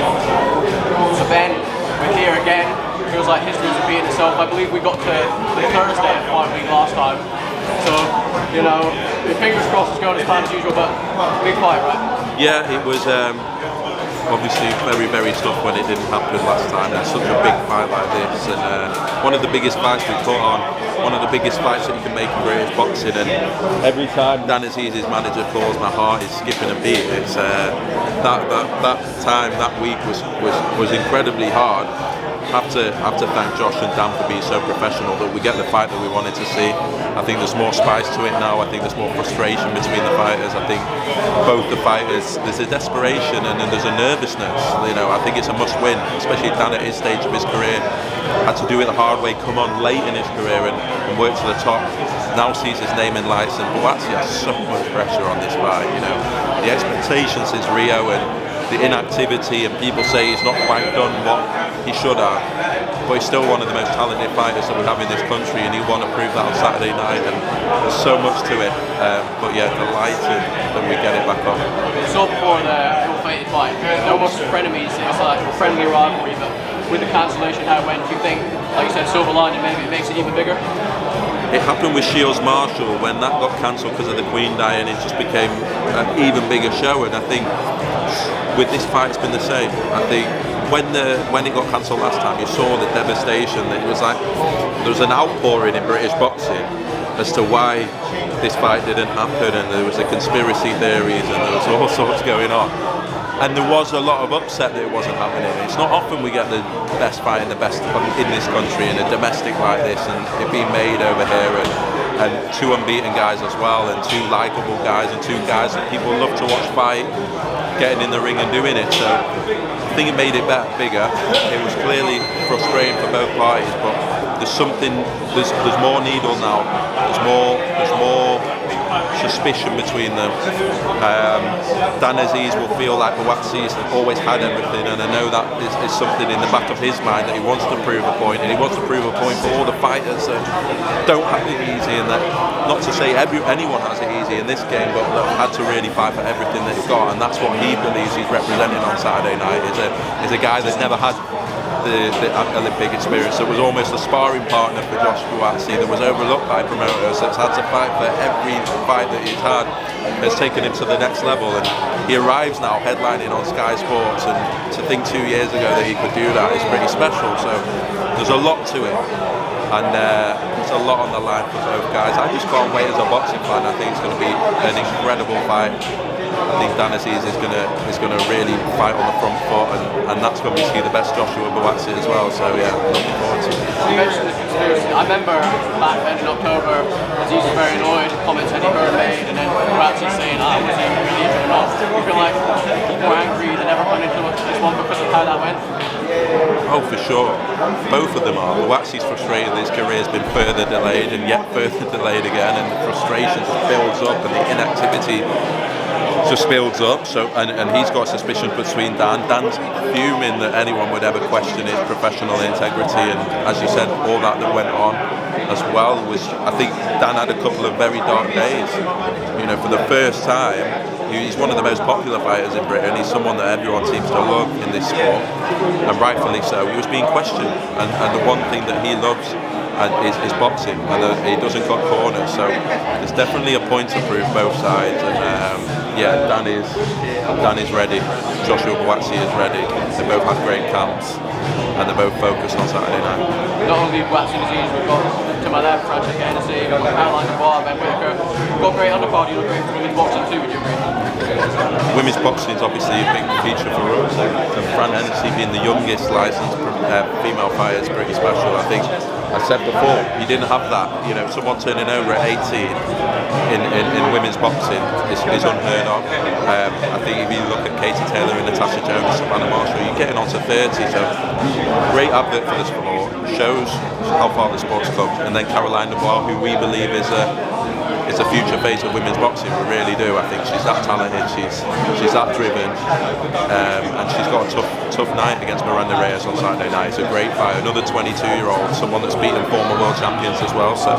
So Ben, we're here again. Feels like history's repeating itself. I believe we got to the Thursday of fight week last time. So, you know, your fingers crossed it's going as planned as usual, but big fight, right? Yeah, it was obviously very, very tough when it didn't happen last time. It's such a big fight like this, and one of the biggest fights we put on, one of the biggest fights that you can make in British boxing. And every time Dan Azeez, his manager, calls, my heart is skipping a beat. It's that time, that week was incredibly hard. Have to thank Josh and Dan for being so professional that we get the fight that we wanted to see. I think there's more spice to it now. I think there's more frustration between the fighters. I think both the fighters, there's a desperation and then there's a nervousness. You know, I think it's a must-win, especially Dan at his stage of his career. Had to do it the hard way, come on late in his career and work to the top. Now sees his name in lights, and Buatsi has so much pressure on this fight. You know, the expectations since Rio and the inactivity, and people say he's not quite done what he should have, but he's still one of the most talented fighters that we have in this country, and he want to prove that on Saturday night, and there's so much to it. But yeah, delighted that we get it back on. So before the ill-fated fight, they're almost frenemies. It's like a friendly rivalry, but with the cancellation, how it went, do you think, like you said, silver lining, maybe it makes it even bigger? It happened with Shields Marshall when that got cancelled because of the Queen dying. It just became an even bigger show, and I think with this fight it's been the same. I think when it got cancelled last time, you saw the devastation. That it was like there was an outpouring in British boxing as to why this fight didn't happen, and there was a conspiracy theories and there was all sorts going on. And there was a lot of upset that it wasn't happening. It's not often we get the best fight and the best in this country in a domestic like this, and it being made over here, and two unbeaten guys as well, and two likeable guys, and two guys that people love to watch fight, getting in the ring and doing it. So I think it made it bigger. It was clearly frustrating for both parties, but there's more needle now. There's more suspicion between them. Dan Azeez will feel like Buatsi's always had everything, and I know that is something in the back of his mind, that he wants to prove a point, and he wants to prove a point for all the fighters that don't have it easy, and that, not to say anyone has it easy in this game, but that had to really fight for everything they've got, and that's what he believes he's representing on Saturday night. Is a guy that's never had the Olympic experience, that was almost a sparring partner for Joshua Butasi, that was overlooked by promoters, that's had to fight for every fight that he's had, has taken him to the next level, and he arrives now headlining on Sky Sports, and to think 2 years ago that he could do that is pretty special. So there's a lot to it, and there's a lot on the line for both guys. I just can't wait as a boxing fan. I think it's going to be an incredible fight. I think Dan Azeez is going to really fight on the front foot, and that's when we see the best Joshua Butasi as well. So yeah, looking forward to it. You mentioned the conspiracy. I remember back then in October, Azeez was very annoyed, comments that he heard made, and then Buatsi saying, was he really or not? You feel like people were angry, they never went into this one because of how that went? Oh, for sure. Both of them are. Buatsi's frustrated that his career has been further delayed and yet further delayed again, and the frustration just builds up, and the inactivity just builds up. So and he's got suspicion between Dan's fuming that anyone would ever question his professional integrity, and as you said, all that went on as well was, I think Dan had a couple of very dark days. You know, for the first time, he's one of the most popular fighters in Britain. He's someone that everyone seems to love in this sport, and rightfully so. He was being questioned, and the one thing that he loves is boxing, and he doesn't cut corners. So there's definitely a point to prove both sides, and yeah, Dan is ready. Joshua Butasi is ready. They both had great camps, and they're both focused on Saturday night. Not only Buatsi and Azeez, we've got to my left, Francis Kennedy, we've got Caroline Dubois, Ben Whitaker. We've got great undercard. You look great for women's boxing too, would you agree? Women's boxing is obviously a big feature for us, and Fran Hennessy being the youngest licensed female fighter is pretty special. I think I said before, you didn't have that. You know, someone turning over at 18 in women's boxing is unheard of. I think if you look at Katie Taylor and Natasha Jones, Savannah Marshall, you're getting on to 30. So great advert for the sport, shows how far the sport's come. And then Caroline Dubois, who we believe is is the future face of women's boxing. We really do. I think she's that talented, she's that driven, and she's got a tough night against Miranda Reyes on Saturday night. It's a great fight. Another 22-year-old, someone that's beaten former world champions as well. So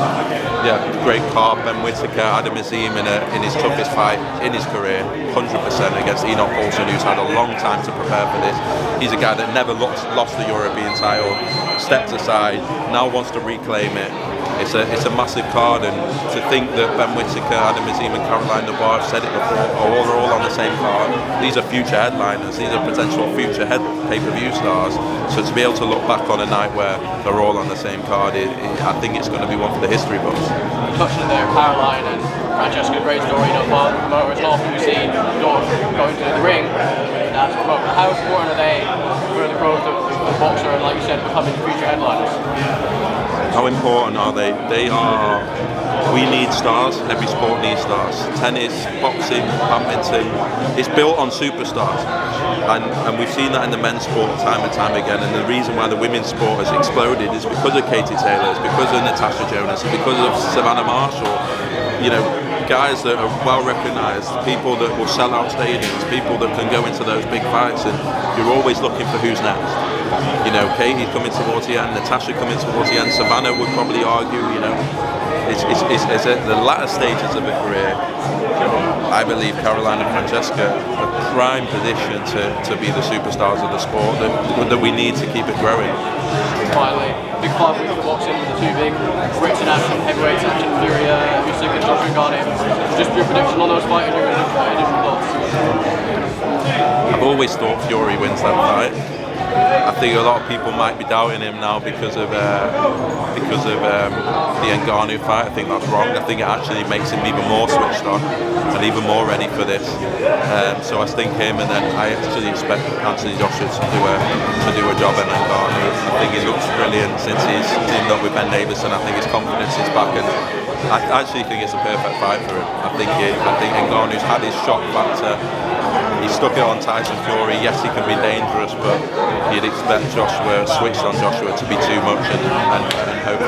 yeah, great card. Ben Whittaker, Adam Azeez in his toughest fight in his career, 100% against Enoch Paulson, who's had a long time to prepare for this. He's a guy that never lost the European title, stepped aside, now wants to reclaim it. It's a massive card, and to think that Ben Whittaker, Adam Azeez and Caroline Dubois, I've said it before, are all on the same card. These are future headliners, these are potential future pay-per-view stars. So to be able to look back on a night where they're all on the same card, I think it's going to be one for the history books. Touching there, Caroline and Francesca, great story, promoters and often we see going to the ring. How important are they for the growth of BOXXER and, like you said, becoming future headliners? How important are they? We need stars. Every sport needs stars. Tennis, boxing, badminton, it's built on superstars. And we've seen that in the men's sport time and time again. And the reason why the women's sport has exploded is because of Katie Taylor, it's because of Natasha Jonas, it's because of Savannah Marshall. You know, guys that are well recognised, people that will sell out stadiums, people that can go into those big fights, and you're always looking for who's next. You know, Katie's coming towards the end, Natasha coming towards the end, Savannah would probably argue, you know, it's at the latter stages of her career. I believe Caroline and Francesca are prime position to be the superstars of the sport that we need to keep it growing. Finally, big 5 weeks of boxing with the two big Brits in action, heavyweights action, Fury, Usyk and Joshua Butasi. Just your prediction on those fights, your initial thoughts? I've always thought Fury wins that fight. I think a lot of people might be doubting him now because of the Ngannou fight. I think that's wrong. I think it actually makes him even more switched on and even more ready for this. So I think him, and then I actually expect Anthony Joshua to do a job in Ngannou. I think he looks brilliant since he's teamed up with Ben Davison. I think his confidence is back, and I actually think it's a perfect fight for him. I think Ngannou's had his shock factor. He stuck it on Tyson Fury. Yes, he can be dangerous, but you'd expect switched on Joshua to be too much, and hopefully